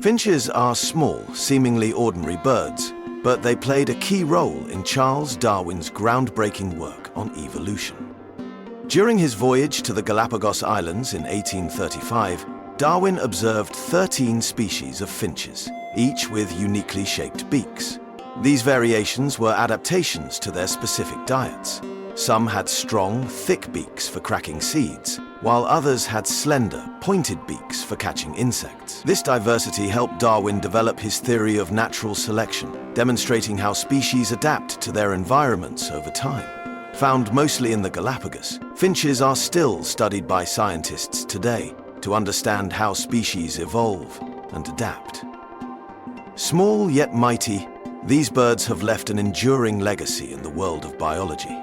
Finches are small, seemingly ordinary birds, but they played a key role in Charles Darwin's groundbreaking work on evolution. During his voyage to the Galápagos Islands in 1835, Darwin observed 13 species of finches, each with uniquely shaped beaks. These variations were adaptations to their specific diets. Some had strong, thick beaks for cracking seeds, while others had slender, pointed beaks for catching insects. This diversity helped Darwin develop his theory of natural selection, demonstrating how species adapt to their environments over time. Found mostly in the Galapagos, finches are still studied by scientists today to understand how species evolve and adapt. Small yet mighty, these birds have left an enduring legacy in the world of biology.